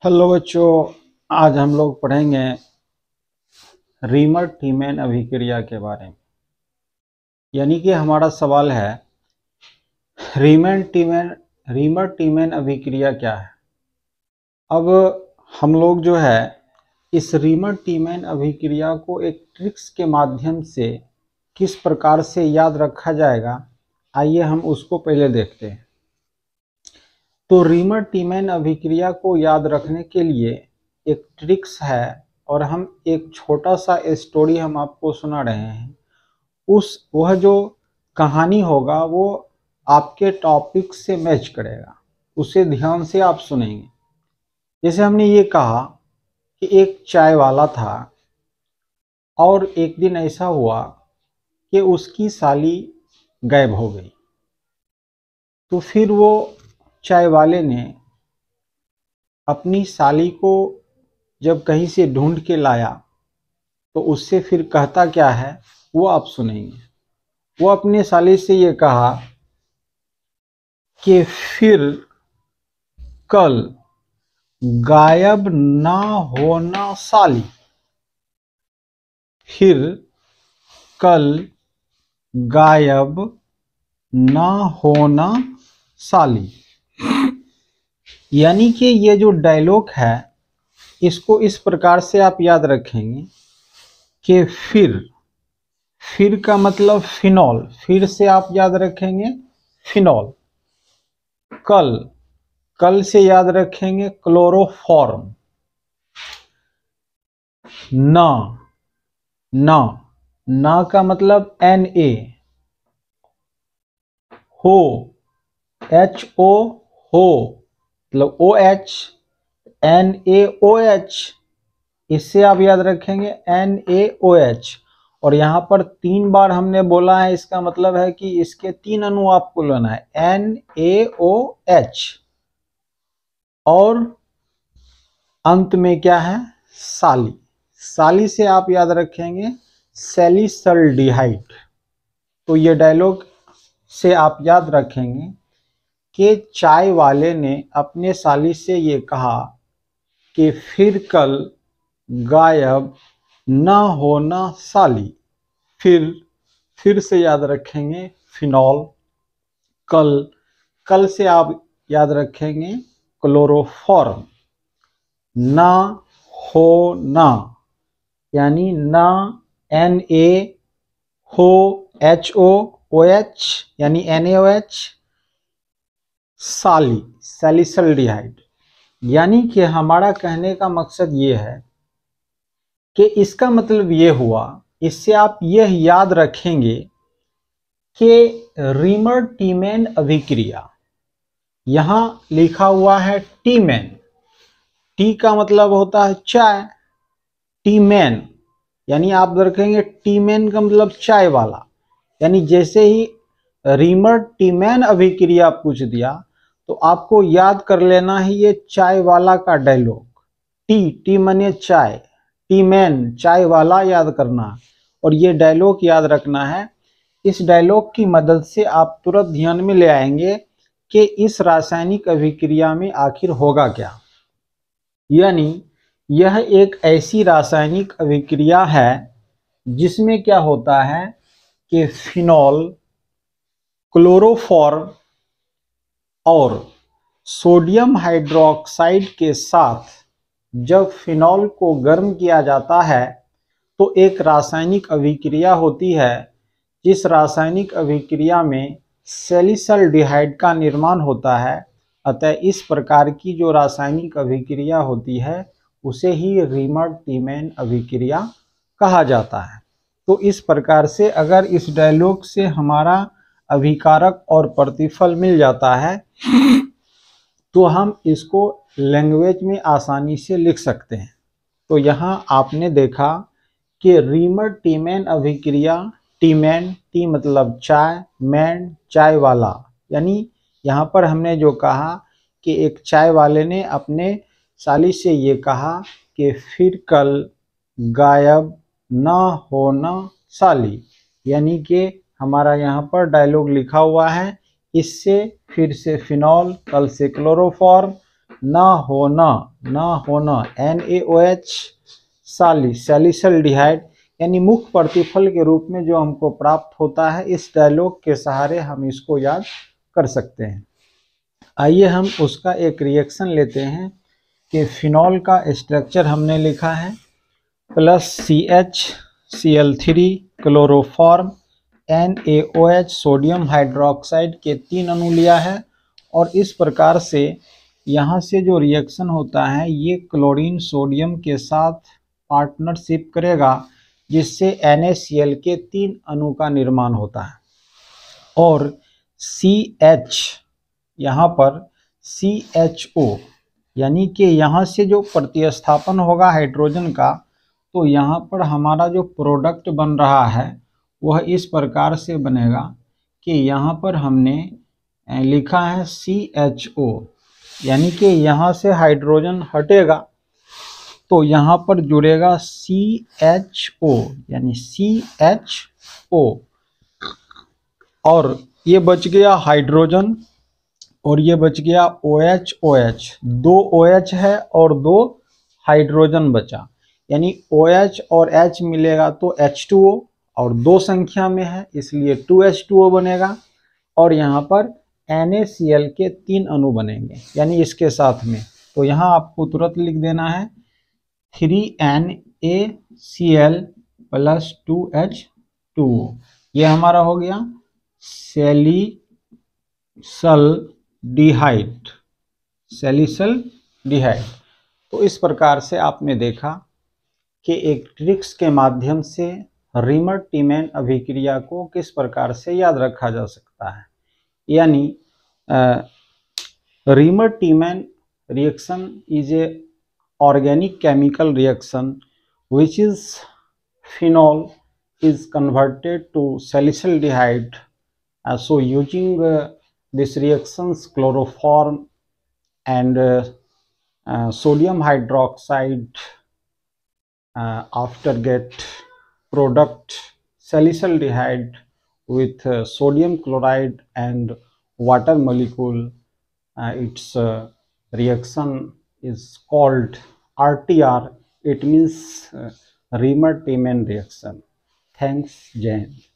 Hello बच्चों, आज हम लोग पढ़ेंगे रीमर टीमैन अभिक्रिया के बारे में। यानी कि हमारा सवाल है रीमर टीमैन अभिक्रिया क्या है। अब हम लोग जो है इस रीमर टीमैन अभिक्रिया को एक ट्रिक्स के माध्यम से किस प्रकार से याद रखा जाएगा, आइए हम उसको पहले देखते हैं। तो रीमर टीमैन अभिक्रिया को याद रखने के लिए एक ट्रिक्स है और हम एक छोटा सा स्टोरी हम आपको सुना रहे हैं। वह जो कहानी होगा वो आपके टॉपिक से मैच करेगा, उसे ध्यान से आप सुनेंगे। जैसे हमने ये कहा कि एक चाय वाला था और एक दिन ऐसा हुआ कि उसकी साली गायब हो गई। तो फिर वो चाय वाले ने अपनी साली को जब कहीं से ढूंढ के लाया तो उससे फिर कहता क्या है वो आप सुनेंगे। वो अपने साली से ये कहा कि फिर कल गायब ना होना साली, फिर कल गायब ना होना साली। यानी कि ये जो डायलॉग है इसको इस प्रकार से आप याद रखेंगे कि फिर का मतलब फिनॉल, फिर से आप याद रखेंगे फिनॉल। कल से याद रखेंगे क्लोरोफॉर्म। ना ना ना का मतलब Na। हो HO हो मतलब OH, NaOH, इससे आप याद रखेंगे NaOH। और यहाँ पर 3 बार हमने बोला है, इसका मतलब है कि इसके 3 अणु आपको लेना है NaOH। और अंत में क्या है साली, साली से आप याद रखेंगे सैलिसल्डिहाइड। तो ये डायलॉग से आप याद रखेंगे कि चाय वाले ने अपने साली से ये कहा कि फिर कल गायब ना होना साली। फिर से याद रखेंगे फिनॉल। कल से आप याद रखेंगे क्लोरोफॉर्म। ना होना यानी ना Na हो HOOH यानी NaOH, सैलिसल्डिहाइड। यानी कि हमारा कहने का मकसद ये है कि इसका मतलब ये हुआ, इससे आप यह याद रखेंगे कि रीमर टीमैन अभिक्रिया, यहां लिखा हुआ है टीमैन। टी का मतलब होता है चाय, टीमैन यानी आप रखेंगे टीमैन का मतलब चाय वाला। यानी जैसे ही रीमर टीमैन अभिक्रिया पूछ दिया तो आपको याद कर लेना है ये चाय वाला का डायलॉग। टी माने चाय, टीमैन चाय वाला याद करना और ये डायलॉग याद रखना है। इस डायलॉग की मदद से आप तुरंत ध्यान में ले आएंगे कि इस रासायनिक अभिक्रिया में आखिर होगा क्या। यानी यह एक ऐसी रासायनिक अभिक्रिया है जिसमें क्या होता है कि फिनॉल, क्लोरोफॉर्म और सोडियम हाइड्रोक्साइड के साथ जब फिनॉल को गर्म किया जाता है तो एक रासायनिक अभिक्रिया होती है। जिस रासायनिक अभिक्रिया में सैलिसल्डिहाइड का निर्माण होता है। अतः इस प्रकार की जो रासायनिक अभिक्रिया होती है उसे ही रीमर टीमैन अभिक्रिया कहा जाता है। तो इस प्रकार से अगर इस डायलॉग से हमारा अभिकारक और प्रतिफल मिल जाता है तो हम इसको लैंग्वेज में आसानी से लिख सकते हैं। तो यहाँ आपने देखा कि रीमर टीमैन अभिक्रिया, टीमैन टी मतलब चाय, मैन चाय वाला। यानी यहाँ पर हमने जो कहा कि एक चाय वाले ने अपने साली से ये कहा कि फिर कल गायब ना होना साली। यानी कि हमारा यहाँ पर डायलॉग लिखा हुआ है। इससे फिर से फिनॉल, कल से क्लोरोफॉर्म, होना NaOH सैलिसल्डिहाइड, यानी मुख्य प्रतिफल के रूप में जो हमको प्राप्त होता है। इस डायलॉग के सहारे हम इसको याद कर सकते हैं। आइए हम उसका एक रिएक्शन लेते हैं कि फिनॉल का स्ट्रक्चर हमने लिखा है plus CH chloroform NaOH sodium hydroxide के 3 अणु लिया है, और इस प्रकार से यहाँ से जो रिएक्शन होता है ये क्लोरीन सोडियम के साथ पार्टनरशिप करेगा, जिससे NaCl के 3 अणु का निर्माण होता है। और CH यहाँ पर CHO, यानी कि यहाँ से जो प्रतिस्थापन होगा हाइड्रोजन का, तो यहाँ पर हमारा जो प्रोडक्ट बन रहा है वह इस प्रकार से बनेगा कि यहाँ पर हमने लिखा है CHO, यानी कि यहाँ से हाइड्रोजन हटेगा तो यहाँ पर जुड़ेगा CHO, यानी CHO, और ये बच गया हाइड्रोजन और ये बच गया OH। 2 OH है और 2 हाइड्रोजन बचा, यानी OH और H मिलेगा तो H2O, और 2 संख्या में है इसलिए 2H2O बनेगा, और यहाँ पर NaCl के 3 अणु बनेंगे, यानी इसके साथ में। तो यहाँ आपको तुरंत लिख देना है 3NaCl प्लस 2H2O। ये हमारा हो गया सैलिसल्डिहाइड। तो इस प्रकार से आपने देखा कि एक ट्रिक्स के माध्यम से रीमर-टीमैन अभिक्रिया को किस प्रकार से याद रखा जा सकता है। यानी Reimer Tiemann reaction is a organic chemical reaction which is phenol is converted to salicylaldehyde. So using this reactions chloroform and sodium hydroxide after get product salicylaldehyde with sodium chloride and water molecule. Its reaction is called RTR. It means Riemann-Tiemann reaction. Thanks, Jai Hind.